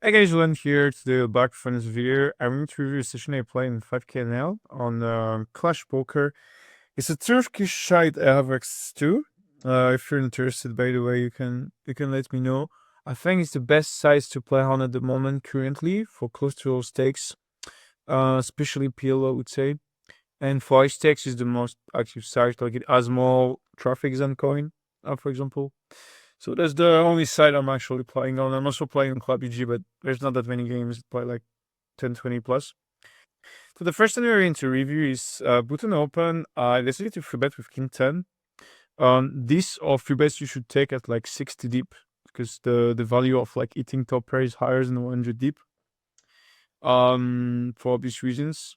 Hey guys, Yolan here. Today back from this video. I'm going to review a session I play in 5K now on Clash Poker. It's a Turkish site I have access to. If you're interested, by the way, you can let me know. I think it's the best size to play on at the moment currently for close to all stakes, especially PL, I would say. And for high stakes is the most active site. Like it has more traffic than Coin, for example. So that's the only site I'm actually playing on. I'm also playing on Club EG, but there's not that many games to play, like 10, 20 plus. So the first thing we're going to review is button open. I decided to free bet with King 10. This or free bets you should take at like 60 deep because the value of like eating top pair is higher than 100 deep. For obvious reasons.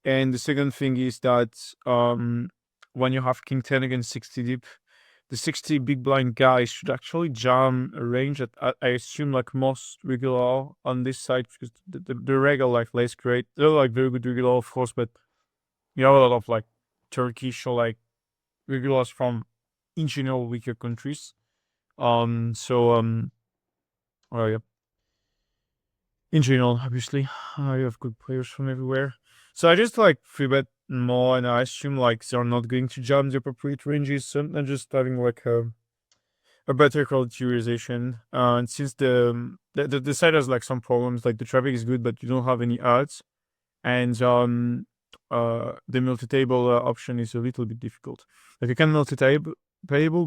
And the second thing is that when you have King 10 against 60 deep, the 60 big blind guys should actually jam a range that I assume like most regular on this side because the regular like less great. They're like very good regular, of course, but you have a lot of like Turkish or like regulars from in general weaker countries. Oh yeah, in general, obviously, you have good players from everywhere. So I just like free bet more, and I assume like they're not going to jam the appropriate ranges. So I'm just having like a better quality realization. And since the site has like some problems, like the traffic is good, but you don't have any ads, and the multi-table option is a little bit difficult. Like you can multi-table,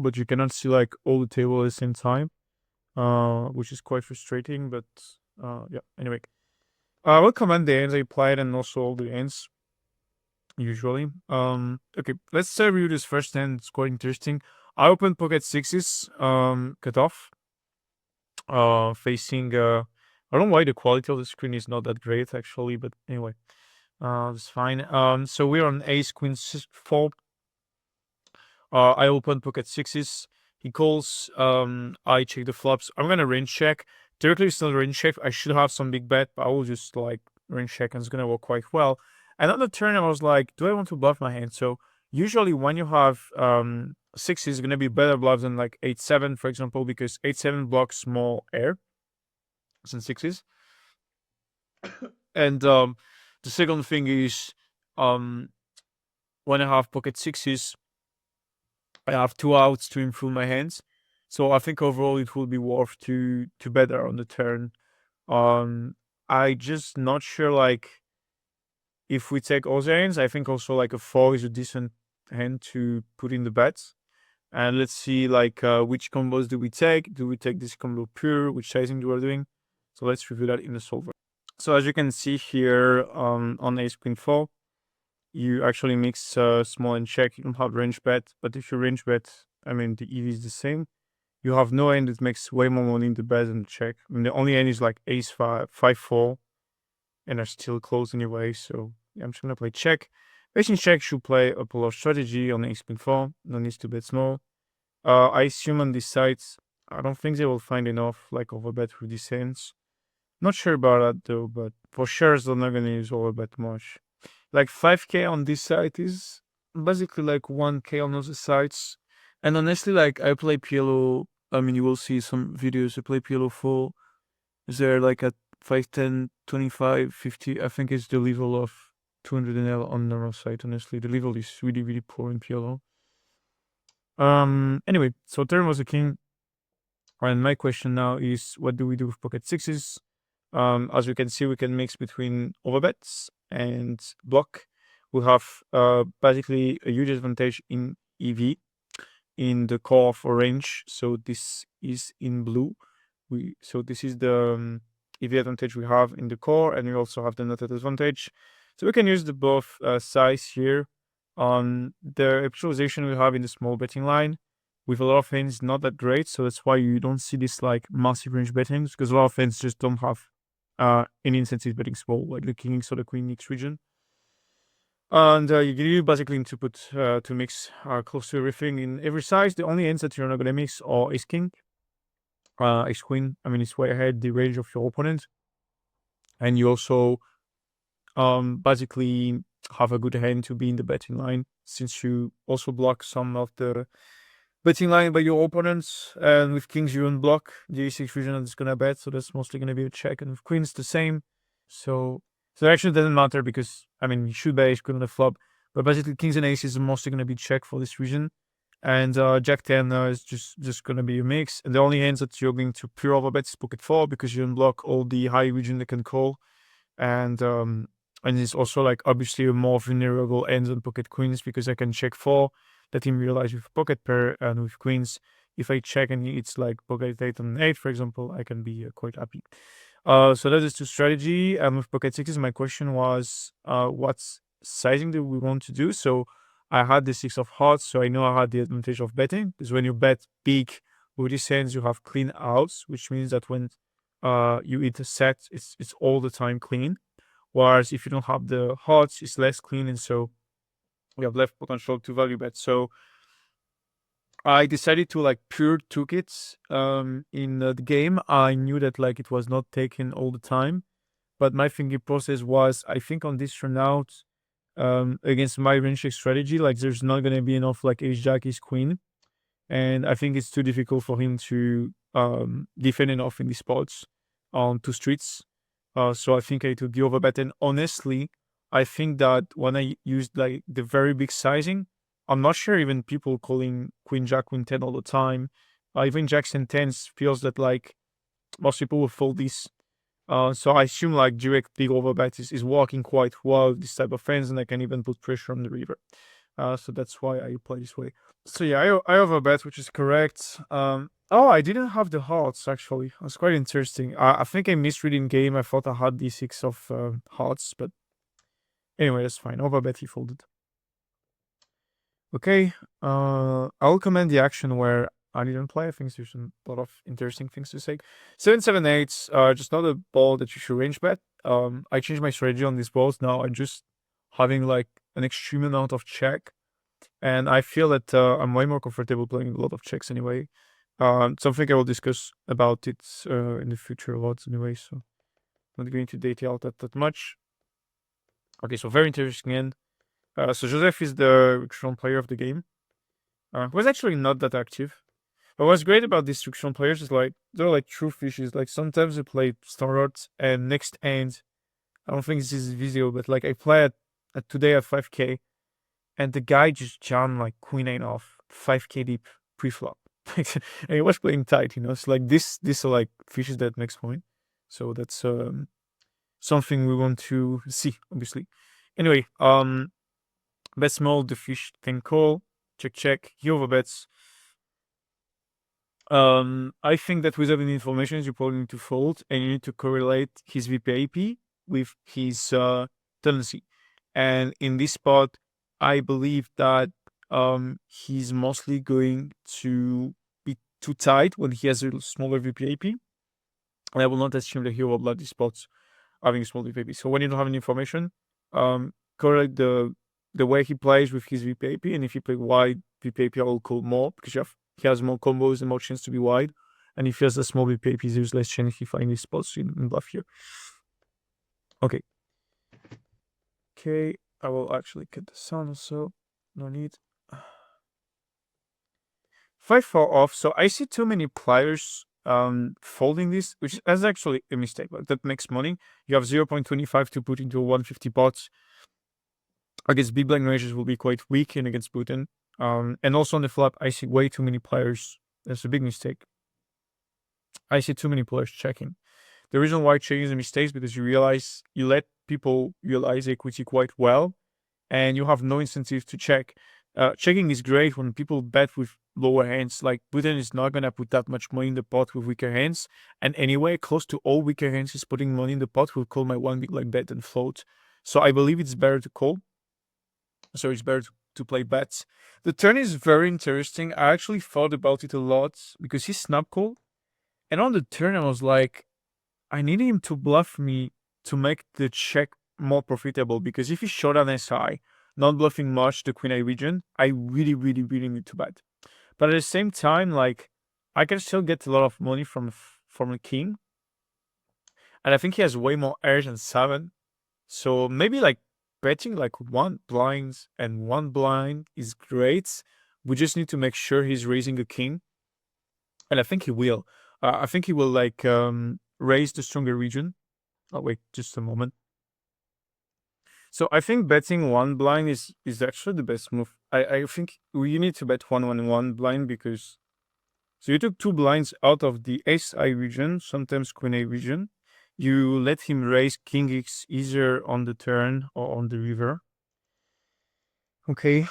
but you cannot see like all the table at the same time, which is quite frustrating. But yeah, anyway, I will comment the ends I applied and also all the ends usually. Okay, let's review this first hand. It's quite interesting. I opened pocket sixes, cut off, facing. I don't know why the quality of the screen is not that great actually, but anyway, it's fine. So we're on ace queen four. I open pocket sixes. He calls. I check the flops. I'm gonna range check. Directly, it's not a range check. I should have some big bet, but I will just like range check, and it's gonna work quite well. And on the turn, I was like, do I want to bluff my hand? So usually, when you have sixes, it's gonna be better bluff than like 8-7, for example, because 8-7 blocks more air than sixes. And the second thing is, when I have pocket sixes, I have two outs to improve my hands. So I think overall it will be worth to better on the turn. I just not sure like if we take all the hands, I think also like a 4 is a decent hand to put in the bets. And let's see like which combos do we take? Do we take this combo pure? Which sizing do we doing? So let's review that in the solver. So as you can see here on ace queen 4, you actually mix small and check. You don't have range bet, but if you range bet, I mean the EV is the same. You have no end that makes way more money in the bet than the check. I mean the only end is like ace 5-4, and are still close anyway. So yeah, I'm just gonna play check. Facing check should play a polar strategy on ace queen 4. No needs to bet small. I assume on these sites, I don't think they will find enough like overbet with these hands. Not sure about that though, but for sure they're not gonna use overbet much. Like 5K on this site is basically like 1K on other sites. And honestly, like I play PLO. I mean, you will see some videos. I play PLO 4. They're like at 5, 10, 25, 50. I think it's the level of 200 NL on normal site. Honestly, the level is really, really poor in PLO. Anyway, so turn was a king. And my question now is, what do we do with pocket sixes? As you can see, we can mix between overbets and block. We have basically a huge advantage in EV in the core of orange. So this is in blue. So this is the EV advantage we have in the core, and we also have the netted advantage. So we can use the both size here. The actualization we have in the small betting line with a lot of hands not that great, so that's why you don't see this like massive range betting, because a lot of hands just don't have any incentive betting small, like the king or the queen X region. And you basically need to put to mix close to everything in every size. The only hands that you're not gonna mix are ace king, ace queen. I mean, it's way ahead the range of your opponent, and you also basically have a good hand to be in the betting line, since you also block some of the betting line by your opponents, and with kings you unblock the a6 region that's gonna bet, so that's mostly gonna be a check, and with queens the same. So it actually doesn't matter because I mean you should bet ace queen on the flop, but basically kings and aces are mostly gonna be check for this region, and Jack 10 is just gonna be a mix, and the only hands that you're going to pure overbet is pocket 4 because you unblock all the high region that can call, and it's also like obviously a more vulnerable end than pocket queens because I can check 4, let him realize with pocket pair, and with queens, if I check and it's like pocket 8 and 8, for example, I can be quite happy. So that is the strategy. And with pocket 6s, my question was, what sizing do we want to do? So I had the 6 of hearts, so I know I had the advantage of betting because when you bet big with these hands, you have clean outs, which means that when you hit a set, it's all the time clean. Whereas if you don't have the hearts, it's less clean, and so we have left potential to value bet. So I decided to like pure took it in the game. I knew that like it was not taken all the time, but my thinking process was I think on this turnout against my range check strategy, like there's not gonna be enough like ace jack ace queen, and I think it's too difficult for him to defend enough in these spots on two streets. So I think I took the overbet. And honestly, I think that when I used like the very big sizing, I'm not sure even people calling queen jack queen 10 all the time. Even jacks and tens feels that like most people will fold this. So I assume like direct big overbet is working quite well with this type of hands, and I can even put pressure on the river. So that's why I play this way. So yeah, I overbet, which is correct. Oh, I didn't have the hearts actually. It's quite interesting. I think I misread in game. I thought I had the 6 of hearts, but anyway, that's fine. Overbet, he folded. Okay. I'll comment the action where I didn't play. I think there's a lot of interesting things to say. 7-7-8. Just not a ball that you should range bet. I changed my strategy on these balls. Now I'm just having like an extreme amount of check. And I feel that I'm way more comfortable playing a lot of checks anyway. Something I will discuss about it in the future a lot anyway, so I'm not going to detail that much. Okay, so very interesting end. So Joseph is the recreational player of the game. Was actually not that active. But what's great about these recreational players is like they're like true fishes. Like sometimes they play standard and next end. I don't think this is visible, but like I play at today at 5k, and the guy just jammed like queen 8 off 5k deep pre-flop. And he was playing tight, it's like this are like fishes that makes point. So that's something we want to see, obviously. Anyway, bet small, the fish can call, check, he overbets. I think that without any information, you probably need to fold, and you need to correlate his VPAP with his tendency. And in this spot, I believe that he's mostly going to be too tight when he has a smaller VPAP. And I will not assume that he will blood these spots having a small VPAP. So when you don't have any information, correlate the way he plays with his VPAP, and if he plays wide VPAP, I will call more because he has more combos and more chance to be wide. And if he has a small VPAP, there's less chance he finds these spots in bluff here. Okay. Okay, I will actually cut the sound also. No need. 5-4 off. So I see too many players folding this, which is actually a mistake, but that makes money. You have 0.25 to put into a 150 pots. Against big blind ranges will be quite weak and against Putin. And also on the flop, I see way too many players. That's a big mistake. I see too many players checking. The reason why checking is a mistake is because you let people realize equity quite well, and you have no incentive to check. Checking is great when people bet with lower hands. Like Putin is not gonna put that much money in the pot with weaker hands, and anyway, close to all weaker hands is putting money in the pot will call my one big like bet and float. So I believe it's better to call. So it's better to play bets. The turn is very interesting. I actually thought about it a lot because he snap called, and on the turn I was like, I need him to bluff me to make the check more profitable, because if he showed an SI, not bluffing much the queen A region, I really, really, really need to bet. But at the same time, like I can still get a lot of money from the king, and I think he has way more airs than 7. So maybe like betting like 1 blind and 1 blind is great, We just need to make sure he's raising a king, and I think he will. I think he will like raise the stronger region. Oh wait, just a moment. So I think betting one blind is actually the best move. I think you need to bet 1-1-1 blind because so you took two blinds out of the ace I region, sometimes queen a region. You let him raise king x either on the turn or on the river. Okay.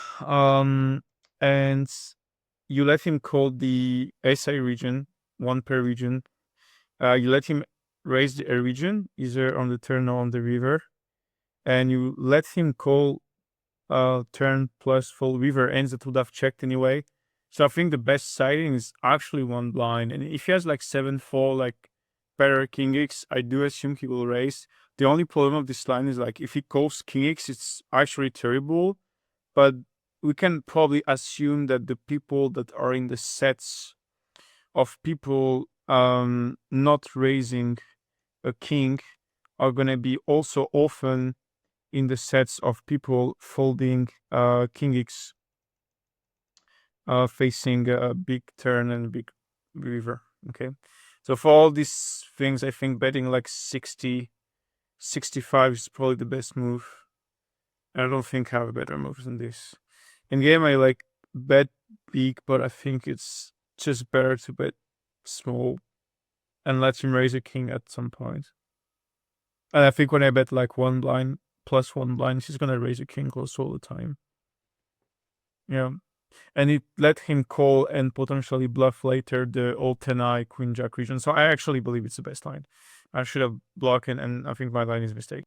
And you let him call the SI region, one per region. You let him raise the A region, either on the turn or on the river. And you let him call turn plus full river ends that would have checked anyway. So I think the best siding is actually one blind. And if he has like 7-4, like better king x, I do assume he will raise. The only problem of this line is like if he calls king x, it's actually terrible. But we can probably assume that the people that are in the sets of people not raising a king are going to be also often in the sets of people folding king x facing a big turn and a big river. Okay, so for all these things, I think betting like 60, 65 is probably the best move. I don't think I have a better move than this. In game, I like bet big, but I think it's just better to bet small and let him raise a king at some point. And I think when I bet like one blind plus one blind, he's gonna raise a king close all the time. Yeah. And it let him call and potentially bluff later the old 10-eye queen jack region. So I actually believe it's the best line. I should have blocked it, and I think my line is a mistake.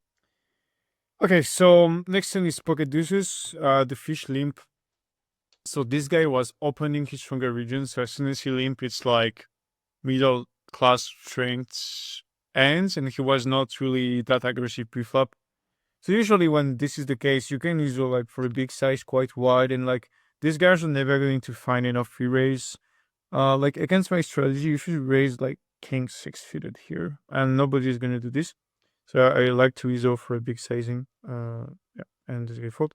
Okay, so next thing is pocket deuces, the fish limp. So this guy was opening his stronger region. So as soon as he limp, it's like middle class strength ends, and he was not really that aggressive pre-flop. So usually when this is the case, you can use like for a big size quite wide, and like these guys are never going to find enough free raise. Like against my strategy, you should raise like king 6 fitted here, and nobody's gonna do this. So I like to ISO for a big sizing. Yeah, and this guy fold.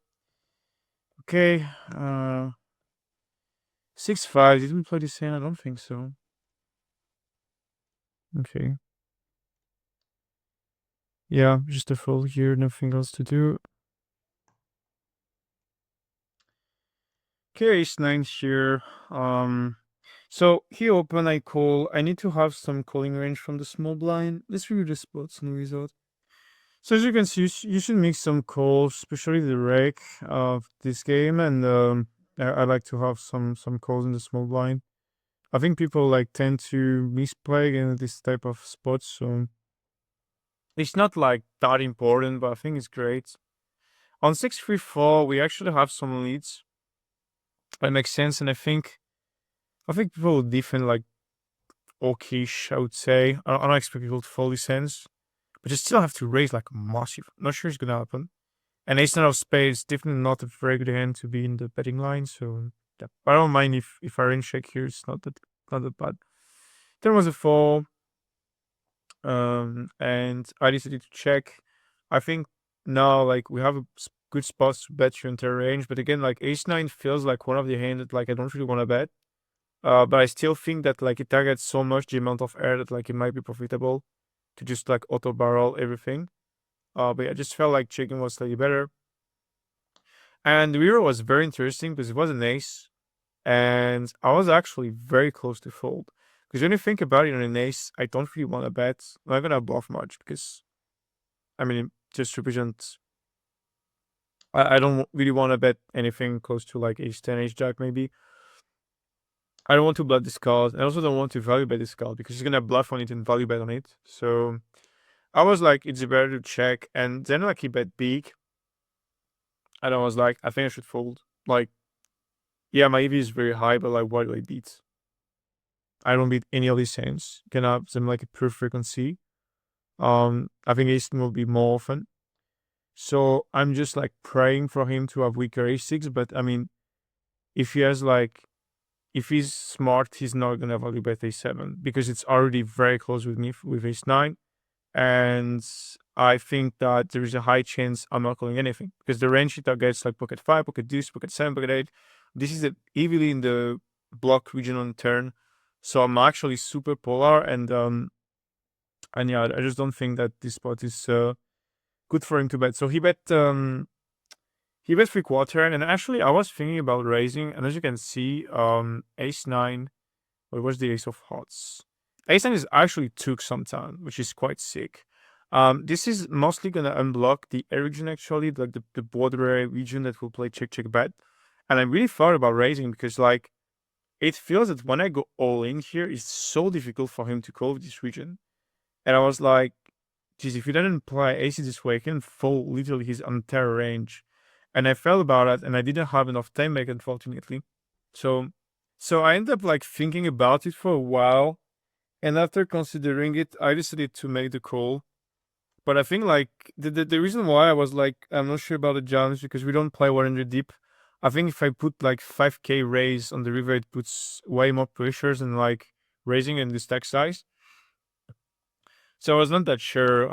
Okay, 6-5. Did we play this hand? I don't think so. Okay. Yeah, just a fold here, nothing else to do. Okay, ace-9 here. So he open, I call. I need to have some calling range from the small blind. Let's review the spots and result. So as you can see, you should make some calls, especially the rake of this game, and I like to have some calls in the small blind. I think people like tend to misplay in this type of spots, so it's not like that important, but I think it's great. On 6-3-4, we actually have some leads. That makes sense, and I think people will defend like okayish, I would say. I don't expect people to fold these hands, but you still have to raise like massive. Not sure it's gonna happen. And ace nine of spades, definitely not a very good hand to be in the betting line. So yeah, but I don't mind if I range check here. It's not that bad. There was a fall, and I decided to check. I think now like we have a good spots to bet you into range, but again like ace nine feels like one of the hands that like I don't really want to bet. But I still think that like it targets so much the amount of air that like it might be profitable to just like auto barrel everything. But yeah, I just felt like checking was slightly better. And the river was very interesting because it was an ace, and I was actually very close to fold. Because when you think about it on an ace, I don't really want to bet. I'm not gonna bluff much because, I mean, it just represents. I don't really want to bet anything close to like ace 10, ace jack maybe. I don't want to bluff this card. I also don't want to value bet this card because he's gonna bluff on it and value bet on it. So I was like, it's better to check. And then like he bet big. And I was like, I think I should fold. Like, yeah, my EV is very high, but like, why do I beat? I don't beat any of these hands. Can have them like a pure frequency. I think ace will be more often. So I'm just like praying for him to have weaker ace6. But I mean, if he has like, if he's smart, he's not gonna value bet a7 because it's already very close with me with ace9. And I think that there is a high chance I'm not calling anything because the range he targets like pocket 5, pocket deuce, pocket 7, pocket 8 This is heavily in the block region on turn, so I'm actually super polar, and yeah, I just don't think that this spot is good for him to bet. So he bet 3/4, and actually I was thinking about raising, and as you can see, ace nine. Or was the ace of hearts? Ace nine is actually took some time, which is quite sick. This is mostly gonna unblock the air region actually, like the border area region that will play check check bet. And I really thought about raising because like it feels that when I go all in here, it's so difficult for him to call this region. And I was like, geez, if he doesn't play ace this way, he can fold literally his entire range. And I felt about it, and I didn't have enough time back, unfortunately. So I ended up like thinking about it for a while, and after considering it, I decided to make the call. But I think like the reason why I was like I'm not sure about the jam is because we don't play 100 deep. I think if I put like 5k raise on the river, it puts way more pressures than like raising in the stack size. So I was not that sure.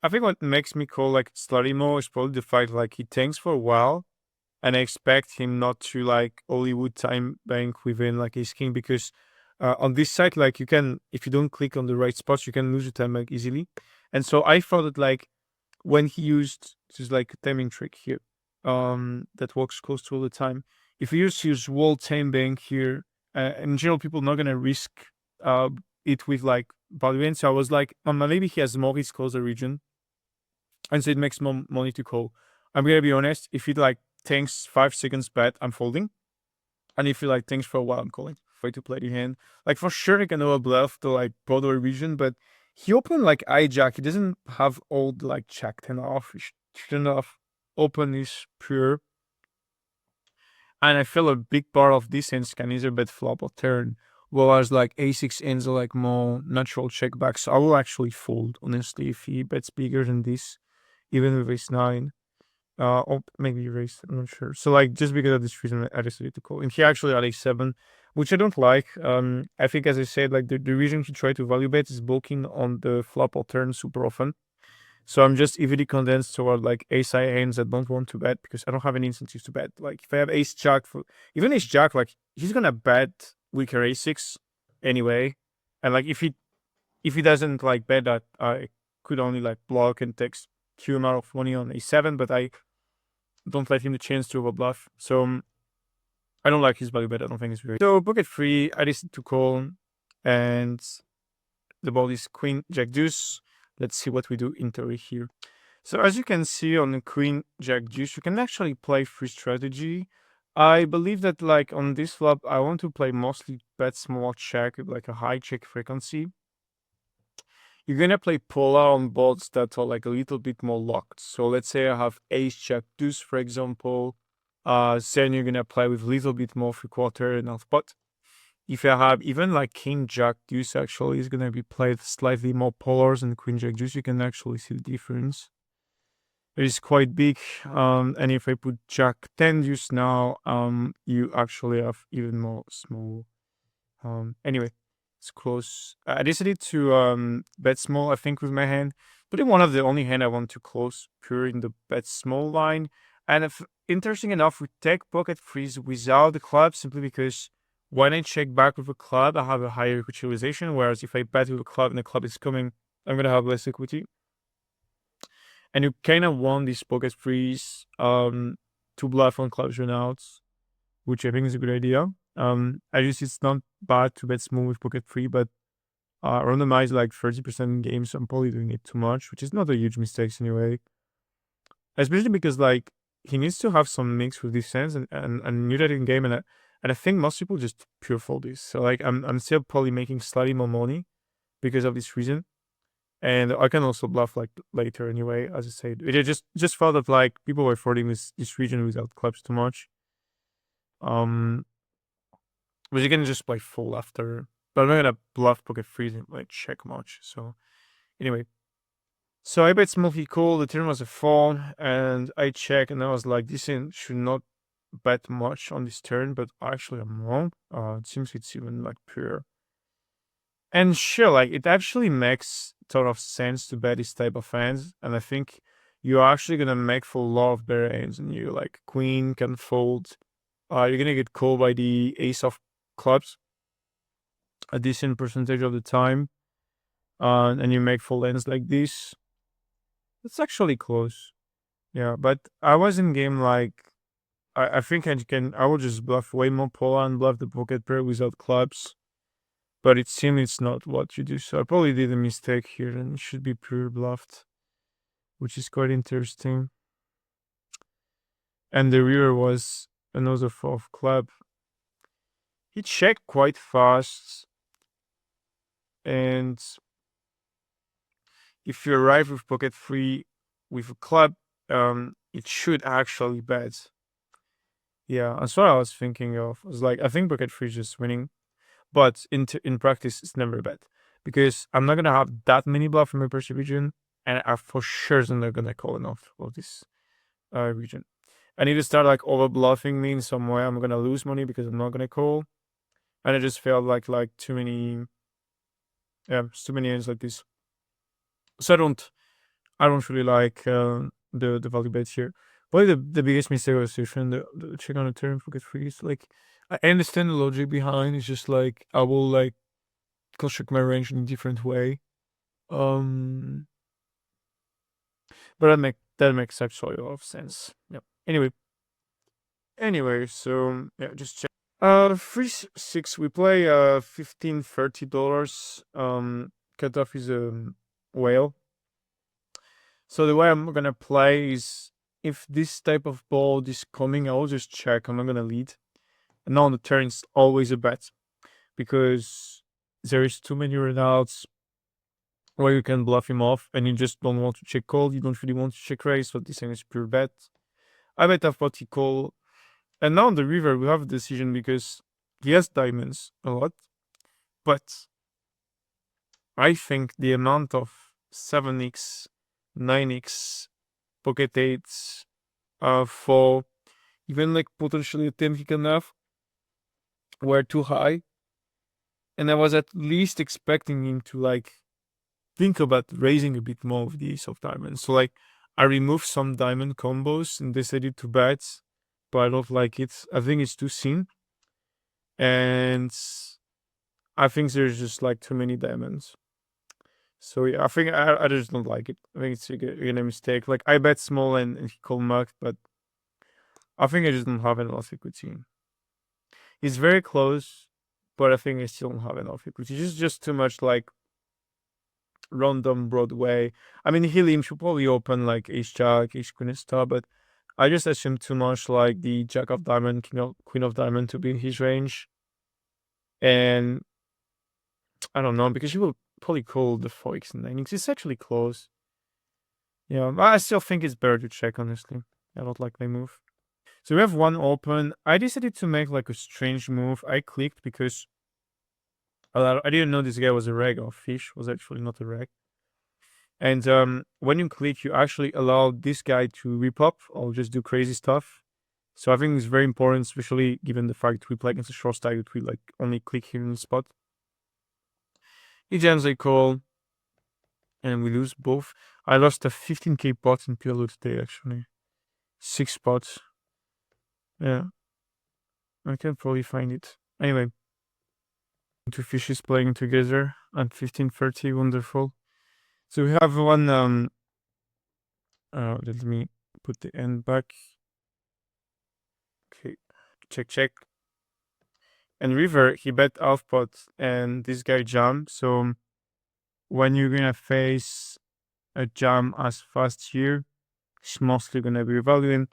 I think what makes me call like slightly more is probably the fact like he tanks for a while, and I expect him not to like Hollywood time bank within like his king because on this side like you can, if you don't click on the right spots, you can lose your time bank easily. And so I thought that like when he used this like timing trick here, that works close to all the time. If you use his wall time bank here, in general people not gonna risk uh it with like value. So I was like, maybe he has more risk closer region, and so it makes more money to call. I'm gonna be honest, if he like tanks 5 seconds bet, I'm folding. And if he like tanks for a while, I'm calling. Way to play the hand. Like for sure he can overbluff the like Broadway region, but he opened like hijack. He doesn't have all the like check 10 off. He shouldn't have open is pure. And I feel a big part of this hands can either bet flop or turn. Whereas like a6 ends are like more natural check back. So I will actually fold, honestly, if he bets bigger than this, even with ace nine. Or maybe erased, I'm not sure. So like just because of this reason I decided to call. And he actually had a7, which I don't like. I think as I said, like the reason he tried to value bet is bulking on the flop or turn super often. So I'm just evenly condensed toward like ace high hands that don't want to bet because I don't have any incentives to bet. Like if I have ace jack, even ace jack, like he's gonna bet weaker a6 anyway. And like if he doesn't like bet that, I could only like block and take Q amount of money on a7, but I don't let him the chance to overbluff. So I don't like his value bet. I don't think it's very. So pocket free, I decided to call, and the board is queen jack deuce. Let's see what we do in theory here. So as you can see on the queen jack deuce, you can actually play free strategy. I believe that like on this flop, I want to play mostly bet small check, like a high check frequency. You're gonna play polar on boards that are like a little bit more locked. So let's say I have ace jack deuce, for example. Then you're gonna play with a little bit more 3/4 and half pot. If you have even like king jack deuce, actually is gonna be played slightly more polars than queen jack deuce. You can actually see the difference. It is quite big. And if I put jack 10 deuce now, you actually have even more small. Anyway, it's close. I decided to bet small, I think, with my hand. But in one of the only hand I want to close pure in the bet small line. And if interesting enough, we take pocket freeze without the club simply because when I check back with a club, I have a higher utilization. Whereas if I bet with a club and the club is coming, I'm gonna have less equity. And you kind of want this pocket freeze to bluff on clubs runouts, which I think is a good idea. I just it's not bad to bet small with pocket free, but randomize like 30% in games. I'm probably doing it too much, which is not a huge mistake anyway. Especially because like he needs to have some mix with these hands and new that in game, and I think most people just pure fold this. So like I'm still probably making slightly more money because of this reason. And I can also bluff like later anyway, as I said. It just felt that like people were folding this region without clubs too much. But you can just play full after. But I'm not gonna bluff pocket freeze and like check much. So anyway. So I bet small call, the turn was a 4, and I check, and I was like, this hand should not bet much on this turn, but actually I'm wrong. It seems it's even like pure. And sure, like it actually makes a ton of sense to bet this type of hands, and I think you're actually gonna make for a lot of better hands, and you like queen can fold, you're gonna get called by the ace of clubs a decent percentage of the time, and you make full ends like this. It's actually close. Yeah, but I was in game like I think I will just bluff way more polar and bluff the pocket pair without clubs. But it seems it's not what you do. So I probably did a mistake here and it should be pure bluffed, which is quite interesting. And the rear was another fourth club. He checked quite fast. And if you arrive with pocket three with a club, it should actually bet. Yeah, that's what I was thinking of. I was like, I think pocket three is just winning. But in practice, it's never a bet. Because I'm not gonna have that many bluff in my Percy region, and I for sure am not gonna call enough of this region. I need to start like over bluffing me in some way. I'm gonna lose money because I'm not gonna call. And I just felt like too many it's too many ends like this. So I don't really like the value bets here. Probably the biggest mistake was the check on the turn for get freeze. Like I understand the logic behind. It's just like I will like construct my range in a different way. But that makes actually a lot of sense. Yeah. Anyway, so yeah, just check. 3-6. We play $15-30. Cutoff is a whale. So the way I'm gonna play is if this type of board is coming, I'll just check. I'm not gonna lead. And now on the turn, it's always a bet because there is too many runouts where you can bluff him off, and you just don't want to check call. You don't really want to check raise. So this thing is pure bet. I bet I've got he call. And now on the river, we have a decision because he has diamonds a lot, but I think the amount of 7x, 9x, pocket 8s, for even like potentially a 10 he can have were too high. And I was at least expecting him to like think about raising a bit more of the ace of diamonds. So like I removed some diamond combos and decided to bet, but I don't like it. I think it's too thin. And I think there's just like too many diamonds. So yeah, I think I just don't like it. I think it's a mistake. Like I bet small and he called muck, but I think I just don't have enough equity. He's very close, but I think I still don't have enough equity. It's just too much like random Broadway. I mean, Helium should probably open like Ace Jack, Ace Queen star, but I just assume too much like the Jack of Diamond, Queen of Diamond to be in his range. And I don't know, because he will probably call the 4x and 9x. It's actually close. Yeah, I still think it's better to check, honestly. I don't like my move. So we have one open. I decided to make like a strange move. I clicked because I didn't know this guy was a reg or fish, was actually not a reg. And when you click, you actually allow this guy to repop or just do crazy stuff. So I think it's very important, especially given the fact we play against a short stack that we like only click here in the spot. He jams a call, and we lose both. I lost a 15k pot in PLO today, actually. 6 spots. Yeah. I can probably find it. Anyway. Two fishes playing together at 15:30. Wonderful. So we have one. Let me put the end back. Okay. Check. And river, he bet half pot, and this guy jam. So when you're gonna face a jam as fast here, it's mostly gonna be evaluating.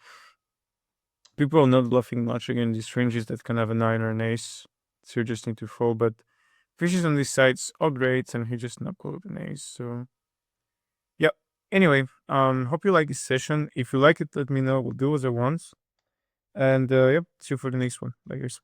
People are not bluffing much against these ranges that can have a 9 or an ace. So you just need to fold. But fishes on these sides are great, and he just knocked out an ace. So yeah. Anyway, hope you like this session. If you like it, let me know. We'll do other ones. And yeah, see you for the next one. Bye guys.